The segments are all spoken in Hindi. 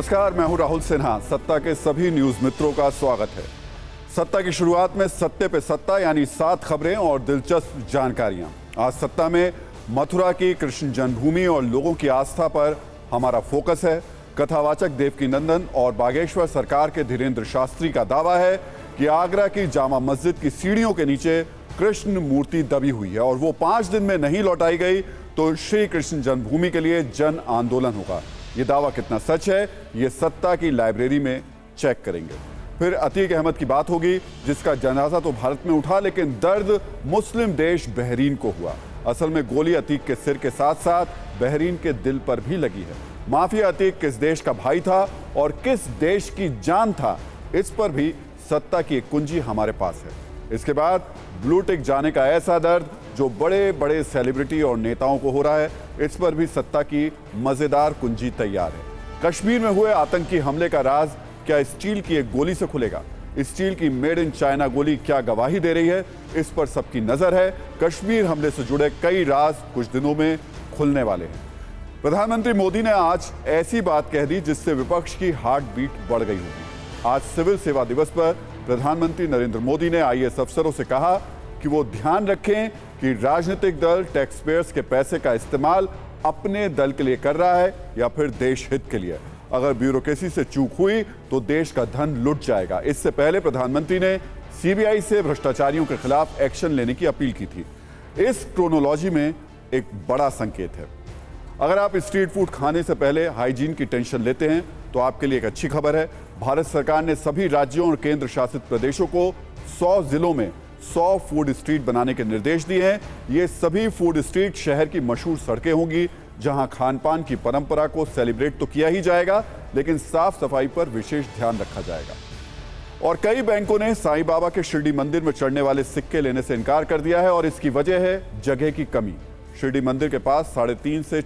नमस्कार, मैं हूं राहुल सिन्हा। सत्ता के सभी न्यूज मित्रों का स्वागत है। सत्ता की शुरुआत में सत्ते पे सत्ता यानी 7 खबरें और दिलचस्प जानकारियां। आज सत्ता में मथुरा की कृष्ण जन्मभूमि और लोगों की आस्था पर हमारा फोकस है। कथावाचक देवकीनंदन और बागेश्वर सरकार के धीरेन्द्र शास्त्री का दावा है कि आगरा की जामा मस्जिद की सीढ़ियों के नीचे कृष्ण मूर्ति दबी हुई है और वो 5 दिन में नहीं लौटाई गई तो श्री कृष्ण जन्मभूमि के लिए जन आंदोलन होगा। ये दावा कितना सच है, ये सत्ता की लाइब्रेरी में चेक करेंगे। फिर अतीक अहमद की बात होगी, जिसका जनाजा तो भारत में उठा लेकिन दर्द मुस्लिम देश बहरीन को हुआ। असल में गोली अतीक के सिर के साथ साथ बहरीन के दिल पर भी लगी है। माफिया अतीक किस देश का भाई था और किस देश की जान था, इस पर भी सत्ता की एक कुंजी हमारे पास है। इसके बाद ब्लू टिक जाने का ऐसा दर्द जो बड़े बड़े सेलिब्रिटी और नेताओं को हो रहा है, इस पर भी सत्ता की मजेदार कुंजी तैयार है। कश्मीर में हुए आतंकी हमले का राज क्या स्टील की एक गोली से खुलेगा? स्टील की मेड इन चाइना गोली क्या गवाही दे रही है, इस पर सबकी नजर है। कश्मीर हमले से जुड़े कई राज कुछ दिनों में खुलने वाले हैं। प्रधानमंत्री मोदी ने आज ऐसी बात कह दी जिससे विपक्ष की हार्ट बीट बढ़ गई होगी। आज सिविल सेवा दिवस पर प्रधानमंत्री नरेंद्र मोदी ने आईएएस अफसरों से कहा कि वो ध्यान रखें कि राजनीतिक दल टैक्स पेयर्स के पैसे का इस्तेमाल अपने दल के लिए कर रहा है या फिर देश हित के लिए। अगर ब्यूरोक्रेसी से चूक हुई तो देश का धन लुट जाएगा। इससे पहले प्रधानमंत्री ने सीबीआई से भ्रष्टाचारियों के खिलाफ एक्शन लेने की अपील की थी। इस क्रोनोलॉजी में एक बड़ा संकेत है। अगर आप स्ट्रीट फूड खाने से पहले हाइजीन की टेंशन लेते हैं तो आपके लिए एक अच्छी खबर है। भारत सरकार ने सभी राज्यों और केंद्र शासित प्रदेशों को 100 जिलों में 100 फूड स्ट्रीट बनाने के निर्देश दिए हैं। ये सभी फूड स्ट्रीट शहर की मशहूर सड़कें होंगी जहां खान पान की परंपरा को सेलिब्रेट तो किया ही जाएगा, लेकिन साफ सफाई पर विशेष ध्यान रखा जाएगा। और कई बैंकों ने साईं बाबा के शिरडी मंदिर में चढ़ने वाले सिक्के लेने से इनकार कर दिया है और इसकी वजह है जगह की कमी। शिरडी मंदिर के पास 3.5 से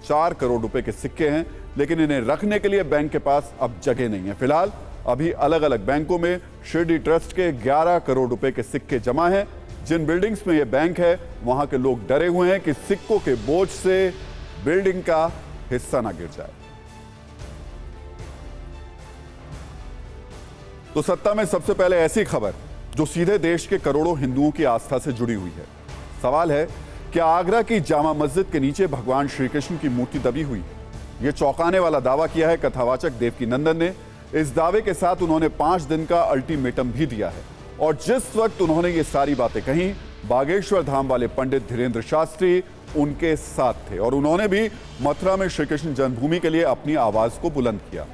4 करोड़ रुपए के सिक्के हैं, लेकिन इन्हें रखने के लिए बैंक के पास अब जगह नहीं है। फिलहाल अभी अलग अलग बैंकों में शिरडी ट्रस्ट के 11 करोड़ रुपए के सिक्के जमा हैं। जिन बिल्डिंग्स में ये बैंक है वहां के लोग डरे हुए हैं कि सिक्कों के बोझ से बिल्डिंग का हिस्सा ना गिर जाए। तो सत्ता में सबसे पहले ऐसी खबर जो सीधे देश के करोड़ों हिंदुओं की आस्था से जुड़ी हुई है। सवाल है, क्या आगरा की जामा मस्जिद के नीचे भगवान श्री कृष्ण की मूर्ति दबी हुई? यह चौंकाने वाला दावा किया है कथावाचक देवकीनंदन ने। इस दावे के साथ उन्होंने 5 दिन का अल्टीमेटम भी दिया है और जिस वक्त उन्होंने ये सारी बातें कही, बागेश्वर धाम वाले पंडित धीरेन्द्र शास्त्री उनके साथ थे और उन्होंने भी मथुरा में श्री कृष्ण जन्मभूमि के लिए अपनी आवाज को बुलंद किया।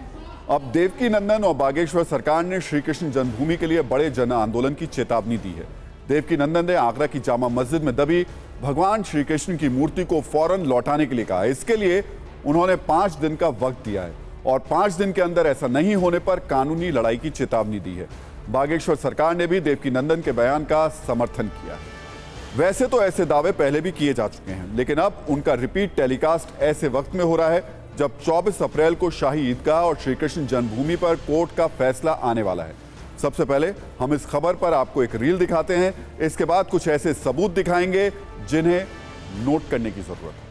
अब देवकीनंदन और बागेश्वर सरकार ने श्री कृष्ण जन्मभूमि के लिए बड़े जन आंदोलन की चेतावनी दी है। देवकीनंदन ने आगरा की जामा मस्जिद में दबी भगवान श्री कृष्ण की मूर्ति को फौरन लौटाने के लिए कहा। इसके लिए उन्होंने 5 दिन का वक्त दिया है और 5 दिन के अंदर ऐसा नहीं होने पर कानूनी लड़ाई की चेतावनी दी है। बागेश्वर सरकार ने भी देवकीनंदन के बयान का समर्थन किया है। वैसे तो ऐसे दावे पहले भी किए जा चुके हैं, लेकिन अब उनका रिपीट टेलीकास्ट ऐसे वक्त में हो रहा है जब 24 अप्रैल को शाही ईदगाह और श्री कृष्ण जन्मभूमि पर कोर्ट का फैसला आने वाला है। सबसे पहले हम इस खबर पर आपको एक रील दिखाते हैं, इसके बाद कुछ ऐसे सबूत दिखाएंगे जिन्हें नोट करने की जरूरत है।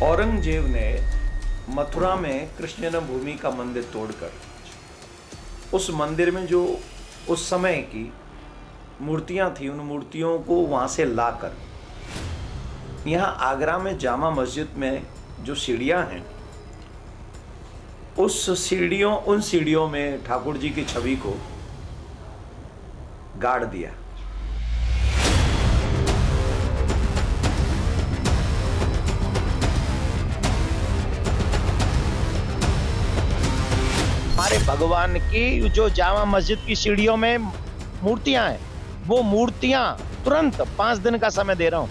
औरंगजेब ने मथुरा में कृष्ण जन्मभूमि का मंदिर तोड़कर उस मंदिर में जो उस समय की मूर्तियां थी, उन मूर्तियों को वहां से लाकर यहाँ आगरा में जामा मस्जिद में जो सीढ़ियां हैं, उन सीढ़ियों में ठाकुर जी की छवि को गाड़ दिया। हमारे भगवान की जो जामा मस्जिद की सीढ़ियों में मूर्तियां हैं, वो मूर्तियां तुरंत 5 दिन का समय दे रहा हूं,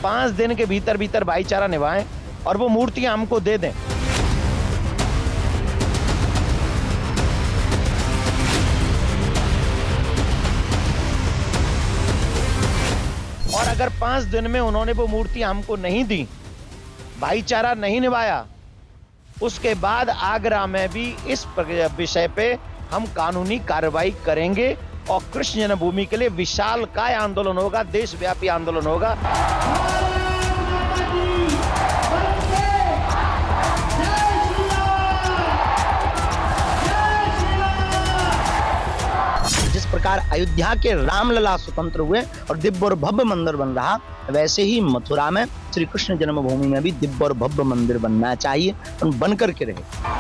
5 दिन के भीतर भीतर भाईचारा निभाएं और वो मूर्तियां हमको दे दें। और अगर 5 दिन में उन्होंने वो मूर्तियां हमको नहीं दी, भाईचारा नहीं निभाया, उसके बाद आगरा में भी इस विषय पे हम कानूनी कार्रवाई करेंगे और कृष्ण जन्मभूमि के लिए विशालकाय आंदोलन होगा, देशव्यापी आंदोलन होगा। जिस प्रकार अयोध्या के रामलला स्वतंत्र हुए और दिव्य और भव्य मंदिर बन रहा, वैसे ही मथुरा में श्री कृष्ण जन्मभूमि में भी दिव्य और भव्य मंदिर बनना चाहिए और बनकर के रहे।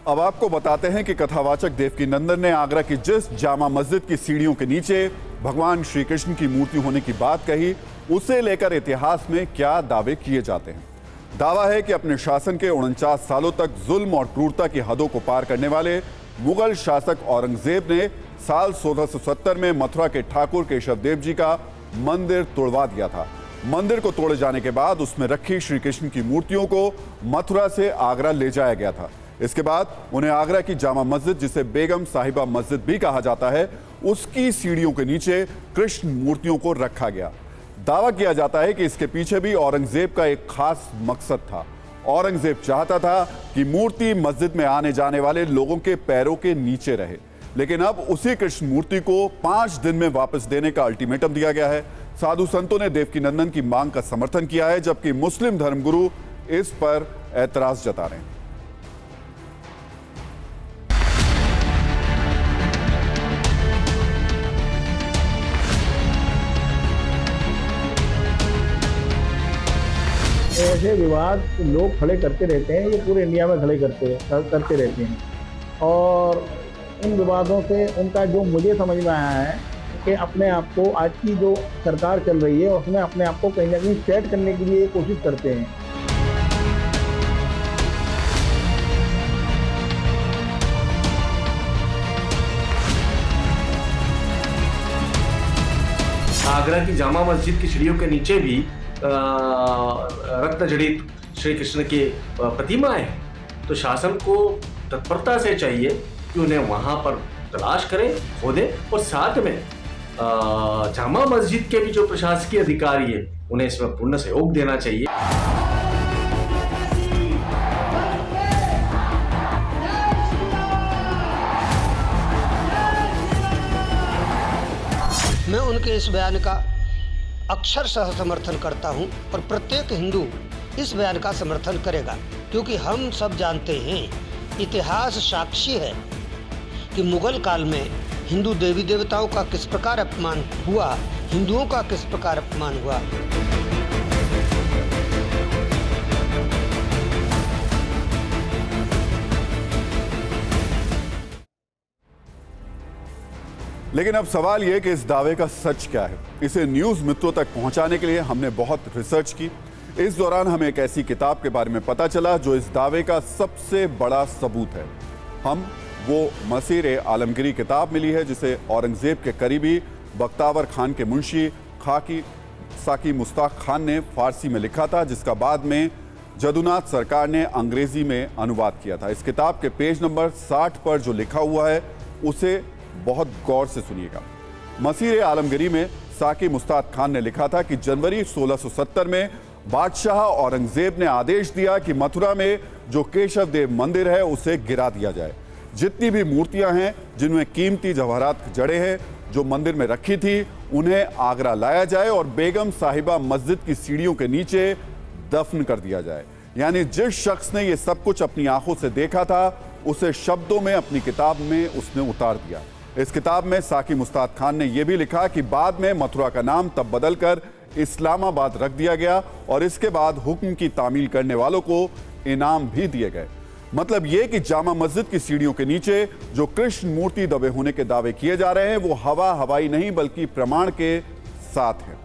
अब आपको बताते हैं कि कथावाचक देवकीनंदन ने आगरा की जिस जामा मस्जिद की सीढ़ियों के नीचे भगवान श्री कृष्ण की मूर्ति होने की बात कही, उसे लेकर इतिहास में क्या दावे किए जाते हैं। दावा है कि अपने शासन के 49 सालों तक जुल्म और क्रूरता की हदों को पार करने वाले मुगल शासक औरंगजेब ने साल 1670 में मथुरा के ठाकुर केशव देव जी का मंदिर तोड़वा दिया था। मंदिर को तोड़े जाने के बाद उसमें रखी श्री कृष्ण की मूर्तियों को मथुरा से आगरा ले जाया गया था। इसके बाद उन्हें आगरा की जामा मस्जिद, जिसे बेगम साहिबा मस्जिद भी कहा जाता है, उसकी सीढ़ियों के नीचे कृष्ण मूर्तियों को रखा गया। दावा किया जाता है कि इसके पीछे भी औरंगजेब का एक खास मकसद था। औरंगजेब चाहता था कि मूर्ति मस्जिद में आने जाने वाले लोगों के पैरों के नीचे रहे, लेकिन अब उसी कृष्ण मूर्ति को 5 दिन में वापस देने का अल्टीमेटम दिया गया है। साधु संतों ने देवकीनंदन की मांग का समर्थन किया है, जबकि मुस्लिम धर्मगुरु इस पर ऐतराज जता रहे हैं। ऐसे विवाद लोग खड़े करते रहते हैं, ये पूरे इंडिया में खड़े करते रहते हैं और इन विवादों से उनका जो मुझे समझ में आया है कि अपने आप को, आज की जो सरकार चल रही है उसमें अपने आप को कहीं ना कहीं सेट करने के लिए कोशिश करते हैं। आगरा की जामा मस्जिद की सीढ़ियों के नीचे भी रत्न जड़ित श्री कृष्ण की प्रतिमा है, तो शासन को तत्परता से चाहिए कि उन्हें वहां पर तलाश करें, खोदें और साथ में जामा मस्जिद के भी जो प्रशासकीय अधिकारी है उन्हें इसमें पूर्ण सहयोग देना चाहिए। मैं उनके इस बयान का अक्षरशः समर्थन करता हूं और प्रत्येक हिंदू इस बयान का समर्थन करेगा, क्योंकि हम सब जानते हैं, इतिहास साक्षी है कि मुगल काल में हिंदू देवी देवताओं का किस प्रकार अपमान हुआ, हिंदुओं का किस प्रकार अपमान हुआ। लेकिन अब सवाल यह कि इस दावे का सच क्या है। इसे न्यूज मित्रों तक पहुंचाने के लिए हमने बहुत रिसर्च की। इस दौरान हमें एक ऐसी किताब के बारे में पता चला जो इस दावे का सबसे बड़ा सबूत है। हम वो मसीर आलमगीरी किताब मिली है जिसे औरंगजेब के करीबी बख्तावर खान के मुंशी खाकी साकी मुस्ताक खान ने फारसी में लिखा था, जिसका बाद में जदुनाथ सरकार ने अंग्रेजी में अनुवाद किया था। इस किताब के पेज नंबर 60 पर जो लिखा हुआ है उसे बहुत गौर से सुनिएगा। मसीर आलमगीरी में साकी मुस्ताक खान ने लिखा था कि जनवरी 1670 में बादशाह औरंगजेब ने आदेश दिया कि मथुरा में जो केशव देव मंदिर है उसे गिरा दिया जाए। जितनी भी मूर्तियां हैं जिनमें कीमती जवाहरात जड़े हैं जो मंदिर में रखी थी, उन्हें आगरा लाया जाए और बेगम साहिबा मस्जिद की सीढ़ियों के नीचे दफन कर दिया जाए। यानी जिस शख्स ने यह सब कुछ अपनी आंखों से देखा था उसे शब्दों में अपनी किताब में उसने उतार दिया। इस किताब में साकी मुस्ताक खान ने यह भी लिखा कि बाद में मथुरा का नाम तब बदलकर इस्लामाबाद रख दिया गया और इसके बाद हुक्म की तामील करने वालों को इनाम भी दिए गए। मतलब यह कि जामा मस्जिद की सीढ़ियों के नीचे जो कृष्ण मूर्ति दबे होने के दावे किए जा रहे हैं वो हवाई नहीं बल्कि प्रमाण के साथ है।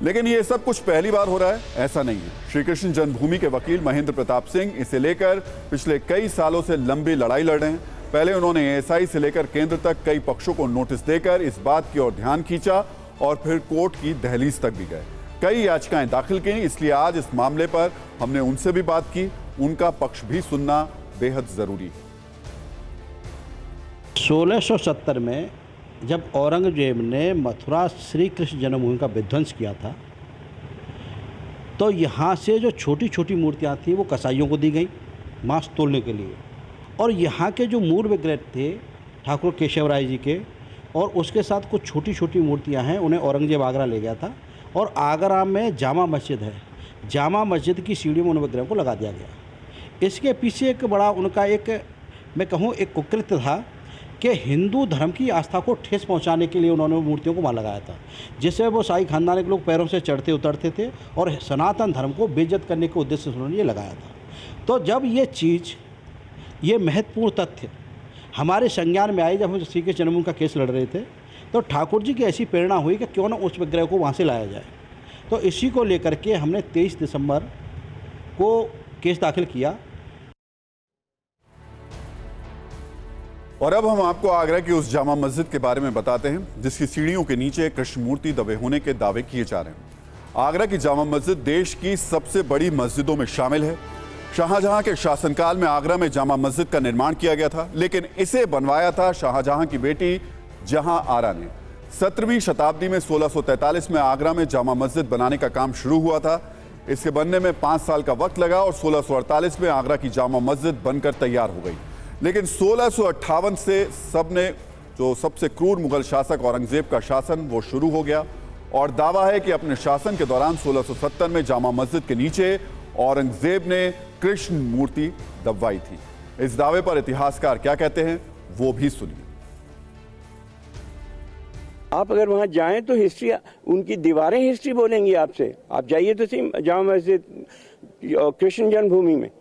लेकिन ये सब कुछ पहली बार हो रहा है, ऐसा नहीं है। श्री कृष्ण जन्मभूमि के वकील महेंद्र प्रताप सिंह इसे लेकर पिछले कई सालों से लंबी लड़ाई लड़ रहे हैं। पहले उन्होंने एएसआई से लेकर केंद्र तक कई पक्षों को नोटिस देकर इस बात की ओर ध्यान खींचा और फिर कोर्ट की दहलीज तक भी गए। कई याचिकाएं दाखिल की, इसलिए आज इस मामले पर हमने उनसे भी बात की। उनका पक्ष भी सुनना बेहद जरूरी है। 1670 में जब औरंगजेब ने मथुरा श्री कृष्ण जन्मभूमि का विध्वंस किया था तो यहाँ से जो छोटी छोटी मूर्तियाँ थी वो कसाईयों को दी गई मांस तोलने के लिए, और यहाँ के जो मूल विग्रह थे ठाकुर केशव राय जी के और उसके साथ कुछ छोटी छोटी मूर्तियाँ हैं उन्हें औरंगजेब आगरा ले गया था, और आगरा में जामा मस्जिद है, जामा मस्जिद की सीढ़ियों में उन विग्रह को लगा दिया गया। इसके पीछे एक बड़ा उनका एक मैं कहूँ एक कुकृत्य था कि हिंदू धर्म की आस्था को ठेस पहुंचाने के लिए उन्होंने मूर्तियों को वहाँ लगाया था, जिससे वो शाही खानदान के लोग पैरों से चढ़ते उतरते थे और सनातन धर्म को बेइज्जत करने के उद्देश्य से उन्होंने ये लगाया था। तो जब ये चीज़ ये महत्वपूर्ण तथ्य हमारे संज्ञान में आई, जब हम श्री कृष्ण जन्मभूमि का केस लड़ रहे थे, तो ठाकुर जी की ऐसी प्रेरणा हुई कि क्यों ना उस विग्रह को वहाँ से लाया जाए। तो इसी को लेकर के हमने 23 दिसंबर को केस दाखिल किया। और अब हम आपको आगरा की उस जामा मस्जिद के बारे में बताते हैं जिसकी सीढ़ियों के नीचे कृष्ण मूर्ति दबे होने के दावे किए जा रहे हैं। आगरा की जामा मस्जिद देश की सबसे बड़ी मस्जिदों में शामिल है। शाहजहां के शासनकाल में आगरा में जामा मस्जिद का निर्माण किया गया था, लेकिन इसे बनवाया था शाहजहां की बेटी जहां आरा ने। 17वीं शताब्दी में 1643 में आगरा में जामा मस्जिद बनाने का काम शुरू हुआ था। इसके बनने में 5 साल का वक्त लगा और 1648 में आगरा की जामा मस्जिद बनकर तैयार हो गई। लेकिन 1658 से सबसे क्रूर मुगल शासक औरंगजेब का शासन वो शुरू हो गया, और दावा है कि अपने शासन के दौरान 1670 में जामा मस्जिद के नीचे औरंगजेब ने कृष्ण मूर्ति दबवाई थी। इस दावे पर इतिहासकार क्या कहते हैं वो भी सुनिए। आप अगर वहां जाएं तो हिस्ट्री, उनकी दीवारें हिस्ट्री बोलेंगी आपसे। आप जाइए तो सही जामा मस्जिद कृष्ण जन्मभूमि में,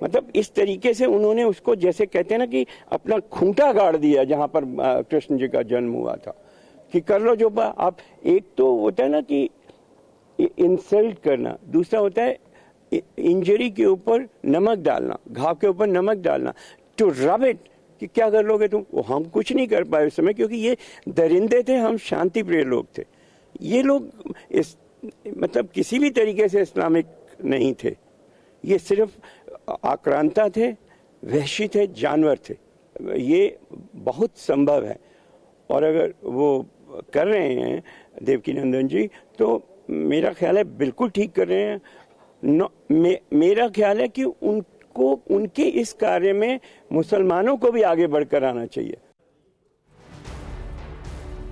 मतलब इस तरीके से उन्होंने उसको जैसे कहते हैं ना कि अपना खूंटा गाड़ दिया जहां पर कृष्ण जी का जन्म हुआ था कि कर लो जो आप। एक तो होता है ना कि इंसल्ट करना, दूसरा होता है इंजरी के ऊपर नमक डालना, घाव के ऊपर नमक डालना, टू रब इट कि क्या कर लोगे तुम। वो हम कुछ नहीं कर पाए उस समय क्योंकि ये दरिंदे थे, हम शांति प्रिय लोग थे। ये लोग इस मतलब किसी भी तरीके से इस्लामिक नहीं थे, ये सिर्फ आक्रांता थे, वहशी थे, जानवर थे। ये बहुत संभव है, और अगर वो कर रहे हैं देवकी नंदन जी तो मेरा ख्याल है बिल्कुल ठीक कर रहे हैं। मेरा ख्याल है कि उनको उनके इस कार्य में मुसलमानों को भी आगे बढ़कर आना चाहिए।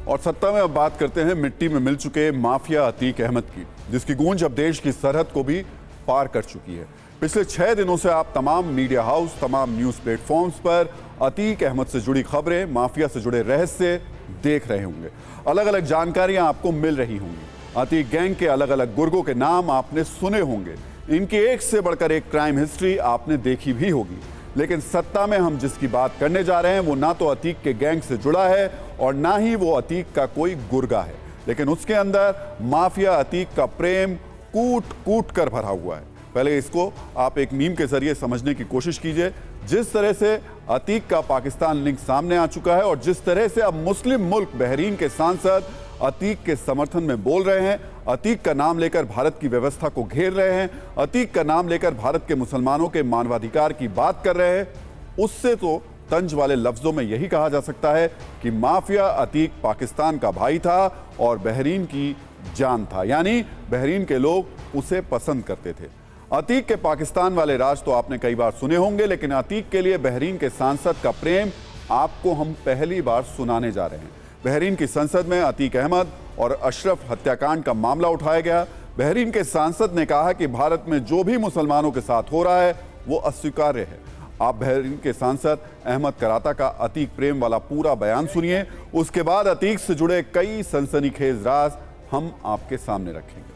और सत्ता में अब बात करते हैं मिट्टी में मिल चुके माफिया अतीक अहमद की, जिसकी गूंज अब देश की सरहद को भी पार कर चुकी है। पिछले 6 दिनों से आप तमाम मीडिया हाउस, तमाम न्यूज प्लेटफॉर्म्स पर अतीक अहमद से जुड़ी खबरें, माफिया से जुड़े रहस्य देख रहे होंगे। अलग अलग जानकारियां आपको मिल रही होंगी। अतीक गैंग के अलग अलग गुर्गों के नाम आपने सुने होंगे। इनकी एक से बढ़कर एक क्राइम हिस्ट्री आपने देखी भी होगी। लेकिन सत्ता में हम जिसकी बात करने जा रहे हैं वो ना तो अतीक के गैंग से जुड़ा है और ना ही वो अतीक का कोई गुर्गा है, लेकिन उसके अंदर माफिया अतीक का प्रेम कूट कूट कर भरा हुआ है। पहले इसको आप एक मीम के जरिए समझने की कोशिश कीजिए। जिस तरह से अतीक का पाकिस्तान लिंक सामने आ चुका है और जिस तरह से अब मुस्लिम मुल्क बहरीन के सांसद अतीक के समर्थन में बोल रहे हैं, अतीक का नाम लेकर भारत की व्यवस्था को घेर रहे हैं, अतीक का नाम लेकर भारत के मुसलमानों के मानवाधिकार की बात कर रहे हैं, उससे तो तंज वाले लफ्जों में यही कहा जा सकता है कि माफिया अतीक पाकिस्तान का भाई था और बहरीन की जान था, यानी बहरीन के लोग उसे पसंद करते थे। अतीक के पाकिस्तान वाले राज तो आपने कई बार सुने होंगे, लेकिन अतीक के लिए बहरीन के सांसद का प्रेम आपको हम पहली बार सुनाने जा रहे हैं। बहरीन की संसद में अतीक अहमद और अशरफ हत्याकांड का मामला उठाया गया। बहरीन के सांसद ने कहा कि भारत में जो भी मुसलमानों के साथ हो रहा है वो अस्वीकार्य है। आप बहरीन के सांसद अहमद कराता का अतीक प्रेम वाला पूरा बयान सुनिए, उसके बाद अतीक से जुड़े कई सनसनीखेज राज हम आपके सामने रखेंगे।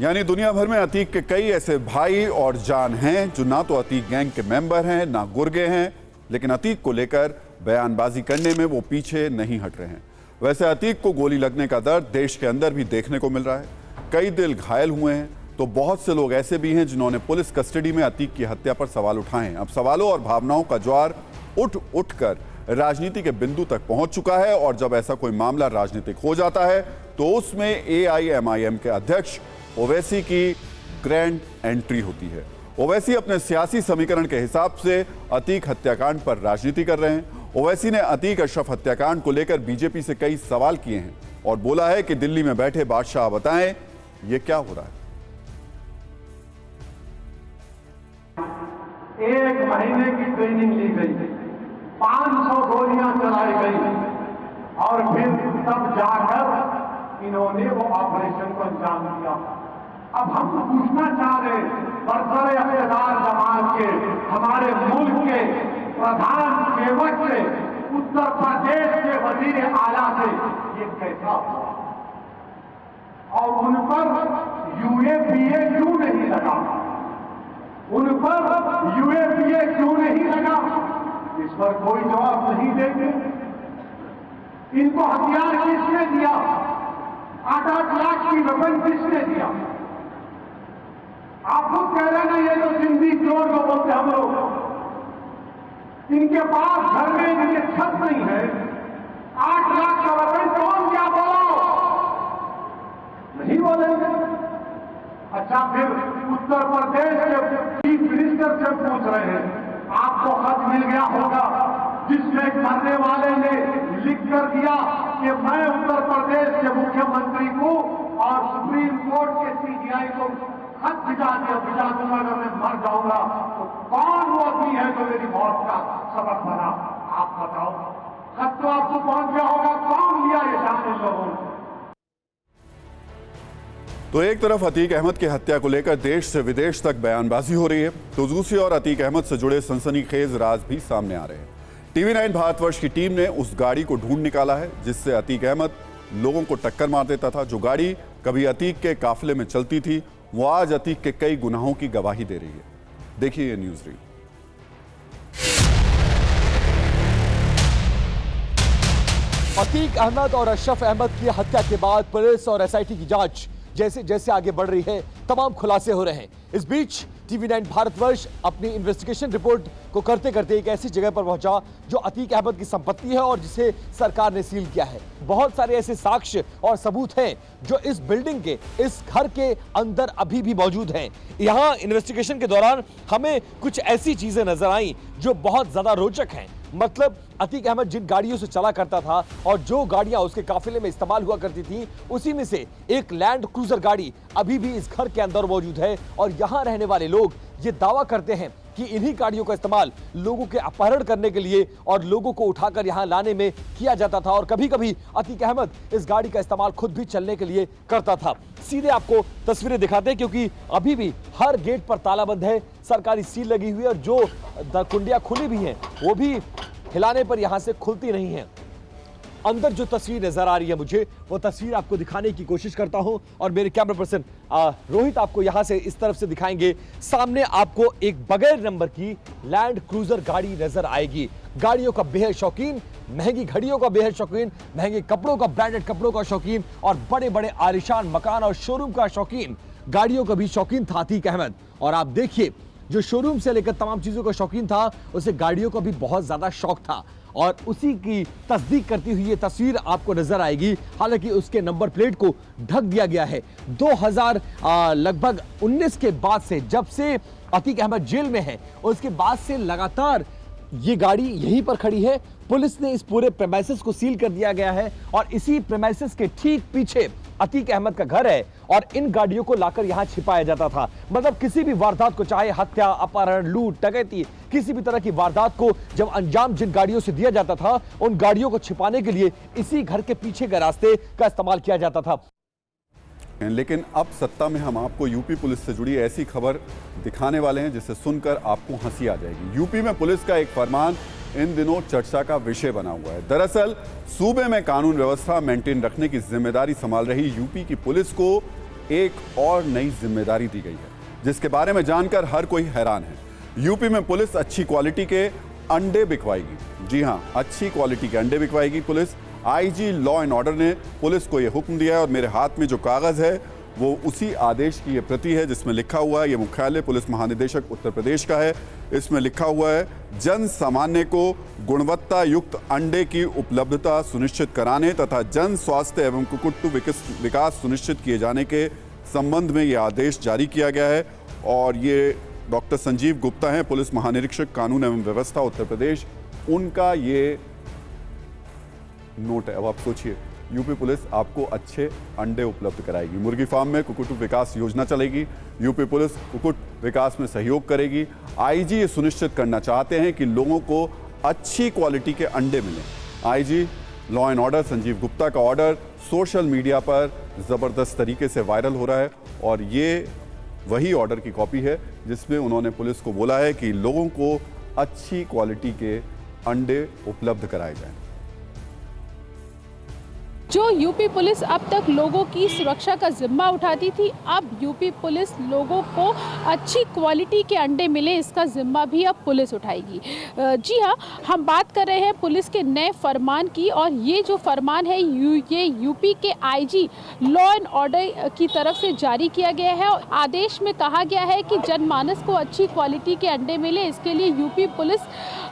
यानी दुनिया भर में अतीक के कई ऐसे भाई और जान हैं जो ना तो अतीक गैंग के मेंबर हैं, ना गुर्गे हैं, लेकिन अतीक को लेकर बयानबाजी करने में वो पीछे नहीं हट रहे हैं। वैसे अतीक को गोली लगने का दर्द देश के अंदर भी देखने को मिल रहा है। कई दिल घायल हुए हैं, तो बहुत से लोग ऐसे भी हैं जिन्होंने पुलिस कस्टडी में अतीक की हत्या पर सवाल उठाए हैं। अब सवालों और भावनाओं का ज्वार उठ कर राजनीति के बिंदु तक पहुंच चुका है, और जब ऐसा कोई मामला राजनीतिक हो जाता है तो उसमें AIMIM के अध्यक्ष ओवैसी की ग्रैंड एंट्री होती है। ओवैसी अपने सियासी समीकरण के हिसाब से अतीक हत्याकांड पर राजनीति कर रहे हैं। ओवैसी ने अतीक अशरफ हत्याकांड को लेकर बीजेपी से कई सवाल किए हैं और बोला है कि दिल्ली में बैठे बादशाह बताएं ये क्या हो रहा है। 1 महीने की ट्रेनिंग ली गई, 500 गोलियां चलाई गई और फिर तब जाकर इन्होंने वो ऑपरेशन को अंजाम दिया। अब हम पूछना चाह रहे बरसरे इक़्तिदार जमात के, हमारे मुल्क के प्रधान सेवक से, उत्तर प्रदेश के वजीर आला से ये कैसा हुआ और उन पर UAPA क्यों नहीं लगा, उन पर UAPA क्यों नहीं लगा, इस पर कोई जवाब नहीं देंगे। इनको हथियार किसने दिया, 8-8 लाख की वेपन किसने दिया? आप खुद कह रहे हैं ना, ये जो सिंधी चोर जो बोलते हम लोग, इनके पास घर में इनके छत नहीं है, 8 लाख का वेपन कौन क्या बोलो, नहीं बोलेंगे। अच्छा, फिर उत्तर प्रदेश के चीफ मिनिस्टर से पूछ रहे हैं, आपको खत मिल गया होगा जिसमें मरने वाले ने लिख कर दिया कि मैं उत्तर प्रदेश के मुख्यमंत्री को और सुप्रीम कोर्ट के CBI को खत भिजा दूंगा अगर मैं मर जाऊंगा। तो कौन वो आदमी है जो मेरी मौत का सबब बना, आप बताओ। खत तो आपको पहुंच गया होगा, कौन लिया ये जान इन लोगों ने। तो एक तरफ अतीक अहमद की हत्या को लेकर देश से विदेश तक बयानबाजी हो रही है, तो दूसरी ओर अतीक अहमद से जुड़े सनसनीखेज राज भी सामने आ रहे हैं। TV9 भारतवर्ष की टीम ने उस गाड़ी को ढूंढ निकाला है जिससे अतीक अहमद लोगों को टक्कर मार देता था। जो गाड़ी कभी अतीक के काफिले में चलती थी, वो आज अतीक के कई गुनाहों की गवाही दे रही है। देखिए ये न्यूज रील। अतीक अहमद और अशरफ अहमद की हत्या के बाद पुलिस और SIT की जांच जैसे जैसे आगे बढ़ रही है, तमाम खुलासे हो रहे हैं। इस बीच TV9 भारतवर्ष अपनी इन्वेस्टिगेशन रिपोर्ट को करते करते एक ऐसी जगह पर पहुंचा जो अतीक अहमद की संपत्ति है और जिसे सरकार ने सील किया है। बहुत सारे ऐसे साक्ष्य और सबूत हैं जो इस बिल्डिंग के, इस घर के अंदर अभी भी मौजूद हैं। यहाँ इन्वेस्टिगेशन के दौरान हमें कुछ ऐसी चीजें नजर आई जो बहुत ज्यादा रोचक हैं। मतलब अतीक अहमद जिन गाड़ियों से चला करता था और जो गाड़ियां उसके काफिले में इस्तेमाल हुआ करती थी, उसी में से एक लैंड क्रूजर गाड़ी अभी भी इस घर के अंदर मौजूद है। और यहां रहने वाले लोग ये दावा करते हैं कि इन्हीं गाड़ियों का इस्तेमाल लोगों के अपहरण करने के लिए और लोगों को उठाकर यहां लाने में किया जाता था। और कभी कभी अतीक अहमद इस गाड़ी का इस्तेमाल खुद भी चलने के लिए करता था। सीधे आपको तस्वीरें दिखाते हैं क्योंकि अभी भी हर गेट पर ताला बंद है, सरकारी सील लगी हुई है और जो कुंडियां खुली भी हैं वो भी हिलाने पर यहां से खुलती नहीं है। अंदर जो तस्वीर नजर आ रही है मुझे, वो तस्वीर आपको दिखाने की कोशिश करता हूं और मेरे कैमरा पर्सन रोहित आपको यहां से इस तरफ से दिखाएंगे। सामने आपको एक बगैर नंबर की लैंड क्रूजर गाड़ी नजर आएगी। गाड़ियों का बेहद शौकीन, महंगी घड़ियों का बेहद शौकीन, महंगे कपड़ों का, ब्रांडेड कपड़ों का शौकीन और बड़े बड़े आलिशान मकान और शोरूम का शौकीन, गाड़ियों का भी शौकीन था अतीक अहमद। और आप देखिए जो शोरूम से लेकर तमाम चीजों का शौकीन था, उसे गाड़ियों का भी बहुत ज्यादा शौक था और उसी की तस्दीक करती हुई ये तस्वीर आपको नजर आएगी। हालांकि उसके नंबर प्लेट को ढक दिया गया है। 2000 लगभग 19 के बाद से, जब से अतीक अहमद जेल में है, उसके बाद से लगातार ये गाड़ी यहीं पर खड़ी है। पुलिस ने इस पूरे प्रेमाइसेस को सील कर दिया गया है और इसी प्रेमाइसेस के ठीक पीछे अतीक अहमद का घर है और इन गाड़ियों को लाकर यहां छिपाया जाता था। मतलब किसी भी वारदात को, चाहे हत्या, अपहरण, लूट, डकैती, किसी भी तरह की वारदात को जब अंजाम जिन गाड़ियों से दिया जाता था, उन गाड़ियों को छिपाने के लिए इसी घर के पीछे के रास्ते का इस्तेमाल किया जाता था। लेकिन अब सत्ता में हम आपको यूपी पुलिस से जुड़ी ऐसी खबर दिखाने वाले हैं जिसे सुनकर आपको हंसी आ जाएगी। यूपी में पुलिस का एक फरमान इन दिनों चर्चा का विषय बना हुआ है। दरअसल सूबे में कानून व्यवस्था मेंटेन रखने की जिम्मेदारी संभाल रही यूपी की पुलिस को एक और नई जिम्मेदारी दी गई है, जिसके बारे में जानकर हर कोई हैरान है। यूपी में पुलिस अच्छी क्वालिटी के अंडे बिकवाएगी। जी हां, अच्छी क्वालिटी के अंडे बिकवाएगी police. IG law and order ने पुलिस को यह हुक्म दिया है और मेरे हाथ में जो कागज है वो उसी आदेश की ये प्रति है जिसमें लिखा हुआ है, ये मुख्यालय पुलिस महानिदेशक उत्तर प्रदेश का है। इसमें लिखा हुआ है, जन सामान्य को गुणवत्ता युक्त अंडे की उपलब्धता सुनिश्चित कराने तथा जन स्वास्थ्य एवं कुक्कुट विकास सुनिश्चित किए जाने के संबंध में ये आदेश जारी किया गया है। और ये डॉक्टर संजीव गुप्ता हैं, पुलिस महानिरीक्षक कानून एवं व्यवस्था उत्तर प्रदेश, उनका ये नोट है। अब आप सोचिए, यूपी पुलिस आपको अच्छे अंडे उपलब्ध कराएगी। मुर्गी फार्म में कुक्कुट विकास योजना चलेगी। यूपी पुलिस कुक्कुट विकास में सहयोग करेगी। आईजी ये सुनिश्चित करना चाहते हैं कि लोगों को अच्छी क्वालिटी के अंडे मिलें। IG law and order Sanjeev Gupta का ऑर्डर सोशल मीडिया पर ज़बरदस्त तरीके से वायरल हो रहा है और ये वही ऑर्डर की कॉपी है जिसमें उन्होंने पुलिस को बोला है कि लोगों को अच्छी क्वालिटी के अंडे उपलब्ध कराए जाएं। जो यूपी पुलिस अब तक लोगों की सुरक्षा का जिम्मा उठाती थी, अब यूपी पुलिस लोगों को अच्छी क्वालिटी के अंडे मिले, इसका जिम्मा भी अब पुलिस उठाएगी। जी हाँ, हम बात कर रहे हैं पुलिस के नए फरमान की और ये जो फरमान है ये यूपी के आईजी लॉ एंड ऑर्डर की तरफ से जारी किया गया है। आदेश में कहा गया है कि जनमानस को अच्छी क्वालिटी के अंडे मिले, इसके लिए यूपी पुलिस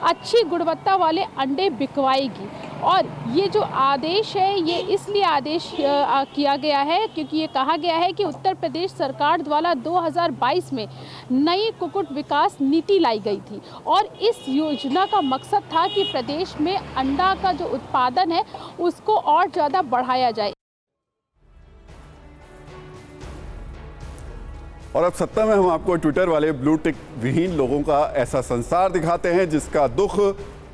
अच्छी गुणवत्ता वाले अंडे बिकवाएगी। और ये जो आदेश है ये इसलिए आदेश किया गया है क्योंकि ये कहा गया है कि उत्तर प्रदेश सरकार द्वारा 2022 में नई कुक्कुट विकास नीति लाई गई थी और इस योजना का मकसद था कि प्रदेश में अंडा का जो उत्पादन है उसको और ज़्यादा बढ़ाया जाए। और अब सत्ता में हम आपको ट्विटर वाले ब्लू टिक विहीन लोगों का ऐसा संसार दिखाते हैं जिसका दुख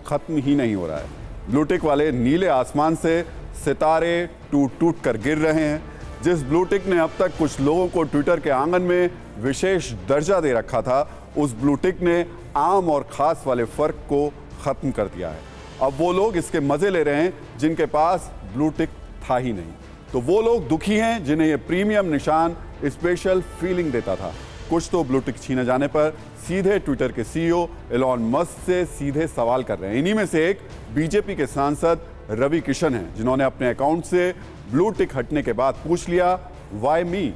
खत्म ही नहीं हो रहा है। ब्लू टिक वाले नीले आसमान से सितारे टूट टूट कर गिर रहे हैं। जिस ब्लू टिक ने अब तक कुछ लोगों को ट्विटर के आंगन में विशेष दर्जा दे रखा था, उस ब्लू टिक ने आम और खास वाले फर्क को खत्म कर दिया है। अब वो लोग इसके मजे ले रहे हैं जिनके पास ब्लू टिक था ही नहीं। तो वो लोग दुखी हैं जिन्हें ये प्रीमियम निशान स्पेशल फीलिंग देता था। कुछ तो ब्लू टिक छीने जाने पर सीधे ट्विटर के सीईओ एलॉन मस्क से सीधे सवाल कर रहे हैं। इन्हीं में से एक बीजेपी के सांसद रवि किशन हैं, जिन्होंने अपने अकाउंट से ब्लू टिक हटने के बाद पूछ लिया, why me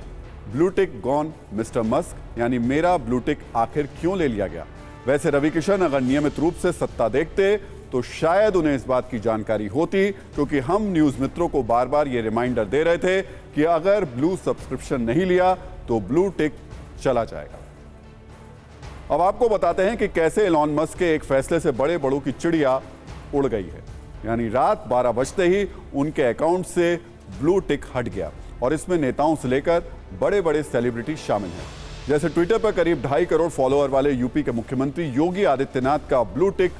blue tick gone mister Musk, यानी मेरा ब्लू टिक आखिर क्यों ले लिया गया। वैसे रवि किशन अगर नियमित रूप से सत्ता देखते तो शायद उन्हें इस बात की जानकारी होती, क्योंकि हम न्यूज मित्रों को बार बार ये रिमाइंडर दे रहे थे कि अगर ब्लू सब्सक्रिप्शन नहीं लिया तो ब्लू टिक चला जाएगा। अब आपको बताते हैं कि कैसे एलॉन मस्क के एक फैसले से बड़े बड़ों की चिड़िया उड़ गई है। यानी रात 12 बजते ही उनके अकाउंट से ब्लू टिक हट गया और इसमें नेताओं से लेकर बड़े बड़े सेलिब्रिटी शामिल हैं। जैसे ट्विटर पर करीब 2.5 करोड़ फॉलोअर वाले यूपी के मुख्यमंत्री योगी आदित्यनाथ का ब्लू टिक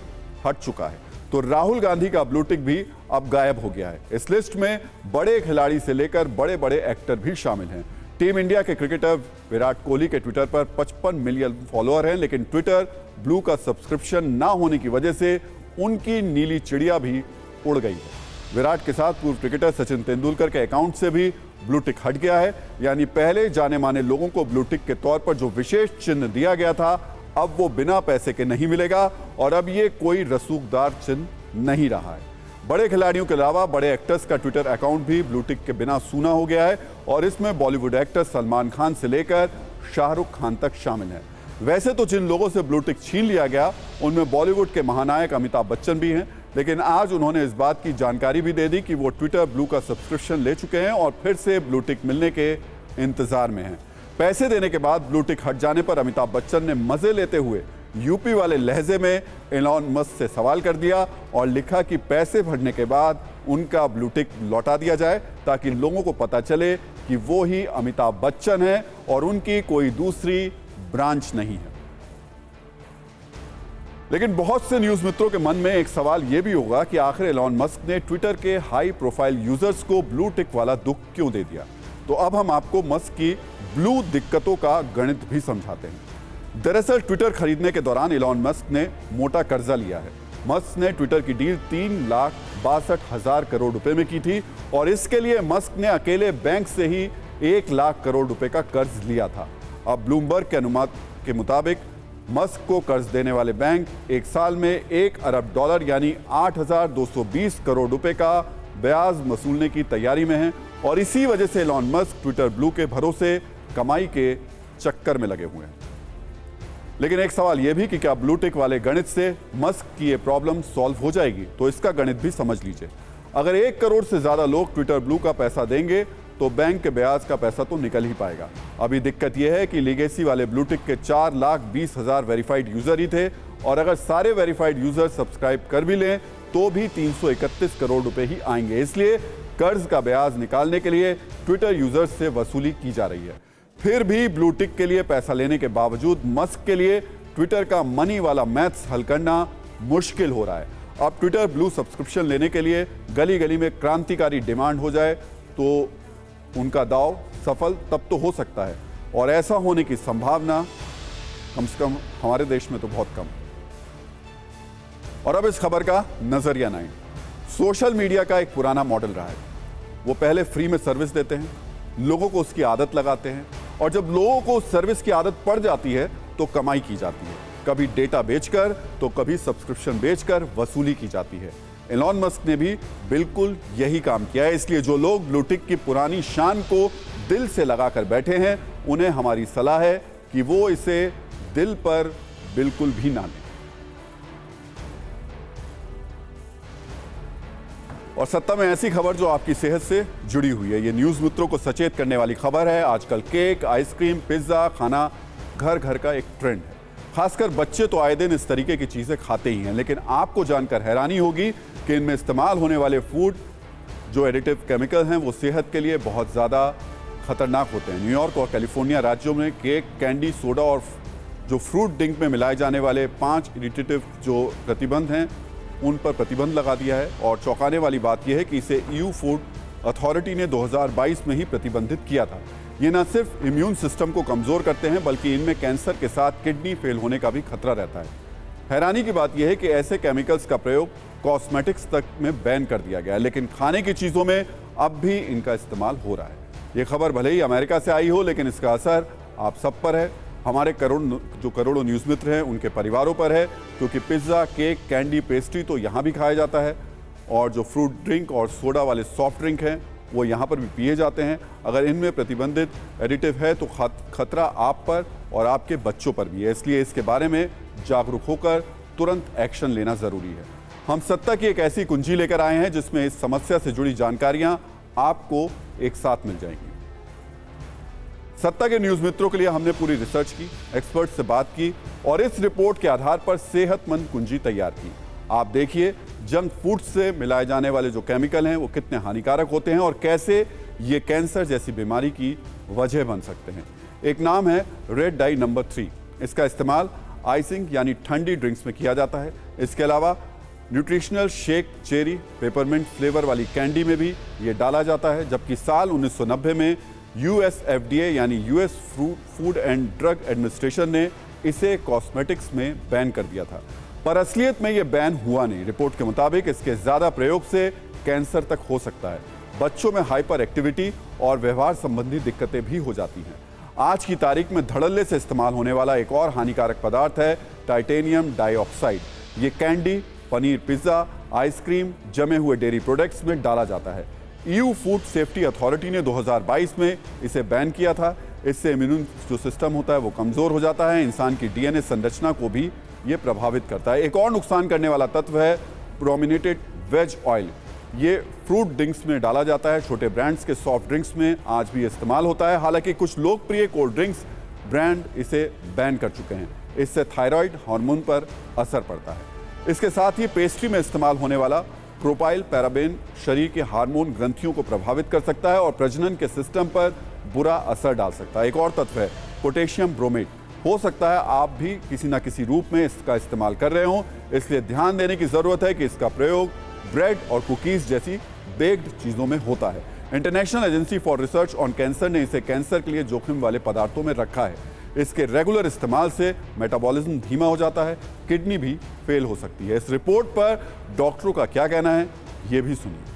हट चुका है, तो राहुल गांधी का ब्लू टिक भी अब गायब हो गया है। इस लिस्ट में बड़े खिलाड़ी से लेकर बड़े बड़े एक्टर भी शामिल हैं। टीम इंडिया के क्रिकेटर विराट कोहली के ट्विटर पर 55 मिलियन फॉलोअर हैं, लेकिन ट्विटर ब्लू का सब्सक्रिप्शन ना होने की वजह से उनकी नीली चिड़िया भी उड़ गई है। विराट के साथ पूर्व क्रिकेटर सचिन तेंदुलकर के अकाउंट से भी ब्लू टिक हट गया है। यानी पहले जाने माने लोगों को ब्लू टिक के तौर पर जो विशेष चिन्ह दिया गया था, अब वो बिना पैसे के नहीं मिलेगा और अब ये कोई रसूखदार चिन्ह नहीं रहा है। बड़े खिलाड़ियों के अलावा बड़े एक्टर्स का ट्विटर अकाउंट भी ब्लू टिक के बिना सूना हो गया है और इसमें बॉलीवुड एक्टर सलमान खान से लेकर शाहरुख खान तक शामिल है। वैसे तो जिन लोगों से ब्लू टिक छीन लिया गया उनमें बॉलीवुड के महानायक अमिताभ बच्चन भी हैं, लेकिन आज उन्होंने इस बात की जानकारी भी दे दी कि वो ट्विटर ब्लू का सब्सक्रिप्शन ले चुके हैं और फिर से ब्लू टिक मिलने के इंतजार में हैं। पैसे देने के बाद ब्लू टिक हट जाने पर अमिताभ बच्चन ने मजे लेते हुए यूपी वाले लहजे में एलॉन मस्क से सवाल कर दिया और लिखा कि पैसे भरने के बाद उनका ब्लू टिक लौटा दिया जाए ताकि लोगों को पता चले कि वो ही अमिताभ बच्चन है और उनकी कोई दूसरी ब्रांच नहीं है। लेकिन बहुत से न्यूज मित्रों के मन में एक सवाल यह भी होगा कि आखिर एलॉन मस्क ने ट्विटर के हाई प्रोफाइल यूजर्स को ब्लू टिक वाला दुख क्यों दे दिया। तो अब हम आपको मस्क की ब्लू दिक्कतों का गणित भी समझाते हैं। दरअसल ट्विटर खरीदने के दौरान एलॉन मस्क ने मोटा कर्जा लिया है। मस्क ने ट्विटर की डील 3,62,000 करोड़ रुपए में की थी और इसके लिए मस्क ने अकेले बैंक से ही 1 लाख करोड़ रुपए का कर्ज लिया था। अब ब्लूमबर्ग के अनुमान के मुताबिक मस्क को कर्ज देने वाले बैंक एक साल में $1 अरब यानी 8,220 करोड़ रुपए का ब्याज वसूलने की तैयारी में है और इसी वजह से एलॉन मस्क ट्विटर ब्लू के भरोसे कमाई के चक्कर में लगे हुए हैं। लेकिन एक सवाल यह भी कि क्या ब्लू टिक वाले गणित से मस्क की ये प्रॉब्लम सॉल्व हो जाएगी, तो इसका गणित भी समझ लीजिए। अगर 1 करोड़ से ज्यादा लोग ट्विटर ब्लू का पैसा देंगे तो बैंक के ब्याज का पैसा तो निकल ही पाएगा। अभी दिक्कत यह है कि लीगेसी वाले ब्लू टिक के 4,20,000 वेरीफाइड यूजर ही थे और अगर सारे वेरीफाइड यूजर सब्सक्राइब कर भी लें तो भी 331 करोड़ रुपए ही आएंगे। इसलिए कर्ज का ब्याज निकालने के लिए ट्विटर यूजर्स से वसूली की जा रही है। फिर भी ब्लू टिक के लिए पैसा लेने के बावजूद मस्क के लिए ट्विटर का मनी वाला मैथ्स हल करना मुश्किल हो रहा है। अब ट्विटर ब्लू सब्सक्रिप्शन लेने के लिए गली गली में क्रांतिकारी डिमांड हो जाए तो उनका दाव सफल तब तो हो सकता है और ऐसा होने की संभावना कम से कम हमारे देश में तो बहुत कम। और अब इस खबर का नजरिया 9। सोशल मीडिया का एक पुराना मॉडल रहा है। वो पहले फ्री में सर्विस देते हैं, लोगों को उसकी आदत लगाते हैं और जब लोगों को सर्विस की आदत पड़ जाती है तो कमाई की जाती है, कभी डेटा बेचकर तो कभी सब्सक्रिप्शन बेचकर वसूली की जाती है। एलॉन मस्क ने भी बिल्कुल यही काम किया है। इसलिए जो लोग ब्लू टिक की पुरानी शान को दिल से लगाकर बैठे हैं उन्हें हमारी सलाह है कि वो इसे दिल पर बिल्कुल भी ना लें। और सत्ता में ऐसी खबर जो आपकी सेहत से जुड़ी हुई है। ये न्यूज मित्रों को सचेत करने वाली खबर है। आजकल केक, आइसक्रीम, पिज्जा खाना घर घर का एक ट्रेंड है। खासकर बच्चे तो आए दिन इस तरीके की चीजें खाते ही हैं, लेकिन आपको जानकर हैरानी होगी कि इनमें इस्तेमाल होने वाले फूड जो एडिटिव केमिकल हैं वो सेहत के लिए बहुत ज़्यादा खतरनाक होते हैं। न्यूयॉर्क और कैलिफोर्निया राज्यों में केक, कैंडी, सोडा और जो फ्रूट ड्रिंक में मिलाए जाने वाले 5 एडिटिव जो प्रतिबंध हैं उन पर प्रतिबंध लगा दिया है। और चौंकाने वाली बात यह है कि इसे EU फूड अथॉरिटी ने 2022 में ही प्रतिबंधित किया था। ये न सिर्फ इम्यून सिस्टम को कमज़ोर करते हैं बल्कि इनमें कैंसर के साथ किडनी फेल होने का भी खतरा रहता है। हैरानी की बात यह है कि ऐसे केमिकल्स का प्रयोग कॉस्मेटिक्स तक में बैन कर दिया गया है, लेकिन खाने की चीज़ों में अब भी इनका इस्तेमाल हो रहा है। ये खबर भले ही अमेरिका से आई हो लेकिन इसका असर आप सब पर है। हमारे करोड़ों न्यूज़ मित्र हैं उनके परिवारों पर है, क्योंकि पिज्ज़ा, केक, कैंडी, पेस्ट्री तो यहाँ भी खाया जाता है और जो फ्रूट ड्रिंक और सोडा वाले सॉफ्ट ड्रिंक हैं वो यहाँ पर भी पिए जाते हैं। अगर इनमें प्रतिबंधित एडिटिव है तो खतरा आप पर और आपके बच्चों पर भी है। इसलिए इसके बारे में जागरूक होकर तुरंत एक्शन लेना ज़रूरी है। हम सत्ता की एक ऐसी कुंजी लेकर आए हैं जिसमें इस समस्या से जुड़ी जानकारियां आपको एक साथ मिल जाएंगी। सत्ता के न्यूज़ मित्रों के लिए हमने पूरी रिसर्च की, एक्सपर्ट से बात की और इस रिपोर्ट के आधार पर सेहतमंद कुंजी तैयार की। आप देखिए जंक फूड से मिलाए जाने वाले जो केमिकल हैं वो कितने हानिकारक होते हैं और कैसे ये कैंसर जैसी बीमारी की वजह बन सकते हैं। एक नाम है रेड डाई नंबर 3। इसका इस्तेमाल आइसिंग यानी ठंडी ड्रिंक्स में किया जाता है। इसके अलावा nutritional shake, cherry, peppermint flavour वाली कैंडी में भी ये डाला जाता है। जबकि साल 1990 में US FDA यानी US food and drug administration ने इसे कॉस्मेटिक्स में बैन कर दिया था, पर असलियत में ये बैन हुआ नहीं। रिपोर्ट के मुताबिक इसके ज़्यादा प्रयोग से कैंसर तक हो सकता है। बच्चों में हाइपर एक्टिविटी और व्यवहार संबंधी दिक्कतें भी हो जाती हैं। आज की तारीख में धड़ल्ले से इस्तेमाल होने वाला एक और हानिकारक पदार्थ है टाइटेनियम डाइऑक्साइड। ये कैंडी, पनीर, पिज्ज़ा, आइसक्रीम, जमे हुए डेयरी प्रोडक्ट्स में डाला जाता है। EU फूड सेफ्टी अथॉरिटी ने 2022 में इसे बैन किया था। इससे इम्यून जो सिस्टम होता है वो कमज़ोर हो जाता है, इंसान की डीएनए संरचना को भी ये प्रभावित करता है। एक और नुकसान करने वाला तत्व है ब्रोमिनेटेड वेज ऑयल। ये फ्रूट ड्रिंक्स में डाला जाता है, छोटे ब्रांड्स के सॉफ्ट ड्रिंक्स में आज भी इस्तेमाल होता है। हालांकि कुछ लोकप्रिय कोल्ड ड्रिंक्स ब्रांड इसे बैन कर चुके हैं। इससे थायराइड हार्मोन पर असर पड़ता है। इसके साथ ही पेस्ट्री में इस्तेमाल होने वाला प्रोपाइल पैराबेन शरीर के हार्मोन ग्रंथियों को प्रभावित कर सकता है और प्रजनन के सिस्टम पर बुरा असर डाल सकता है। एक और तत्व है पोटेशियम ब्रोमेट। हो सकता है आप भी किसी न किसी रूप में इसका इस्तेमाल कर रहे हो, इसलिए ध्यान देने की जरूरत है कि इसका प्रयोग ब्रेड और कुकीज जैसी बेक्ड चीजों में होता है। International agency for research on cancer ने इसे कैंसर के लिए जोखिम वाले पदार्थों में रखा है। इसके रेगुलर इस्तेमाल से मेटाबॉलिज्म धीमा हो जाता है, किडनी भी फेल हो सकती है। इस रिपोर्ट पर डॉक्टरों का क्या कहना है, ये भी सुनिए।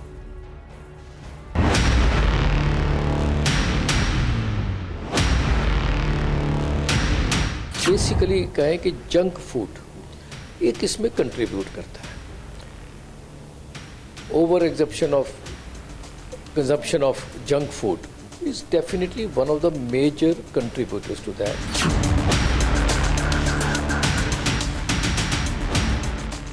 बेसिकली कहें कि जंक फूड एक इसमें कंट्रीब्यूट करता है। Over exemption of consumption of junk food is definitely one of the major contributors to that.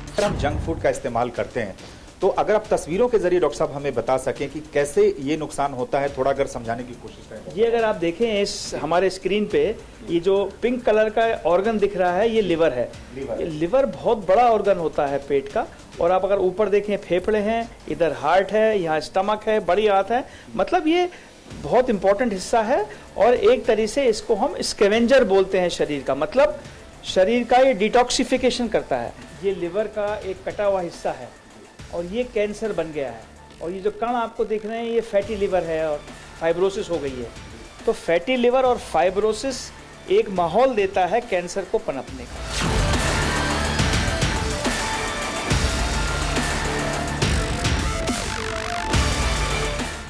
अगर हम जंक फूड का इस्तेमाल करते हैं तो अगर आप तस्वीरों के जरिए डॉक्टर साहब हमें बता सकें कि कैसे ये नुकसान होता है, थोड़ा अगर समझाने की कोशिश करें। ये अगर आप देखें इस हमारे स्क्रीन पे ये जो पिंक कलर का ऑर्गन दिख रहा है ये लिवर है। ये लिवर बहुत बड़ा ऑर्गन होता है पेट का। और आप अगर ऊपर देखें फेफड़े हैं, इधर हार्ट है, यहाँ स्टमक है, बड़ी आंत है। मतलब ये बहुत इंपॉर्टेंट हिस्सा है और एक तरीके से इसको हम स्कैवेंजर बोलते हैं शरीर का। मतलब शरीर का ये डिटॉक्सिफिकेशन करता है। ये लिवर का एक कटा हुआ हिस्सा है और ये कैंसर बन गया है। और ये जो कण आपको दिख रहे हैं ये फैटी लिवर है और फाइब्रोसिस हो गई है। तो फैटी लिवर और फाइब्रोसिस एक माहौल देता है कैंसर को पनपने का।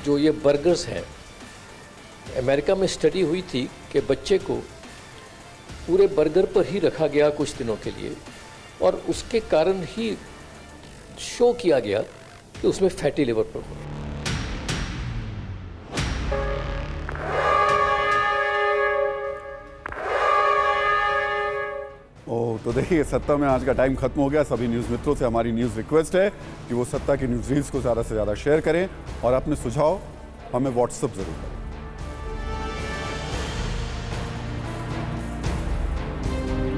जो ये बर्गर्स हैं, अमेरिका में स्टडी हुई थी कि बच्चे को पूरे बर्गर पर ही रखा गया कुछ दिनों के लिए और उसके कारण ही शो किया गया कि उसमें फैटी लिवर प्रॉब्लम। तो देखिए, सत्ता में आज का टाइम खत्म हो गया। सभी न्यूज़ मित्रों से हमारी न्यूज़ रिक्वेस्ट है कि वो सत्ता की न्यूज़ रील्स को ज़्यादा से ज़्यादा शेयर करें और अपने सुझाव हमें व्हाट्सएप ज़रूर करें।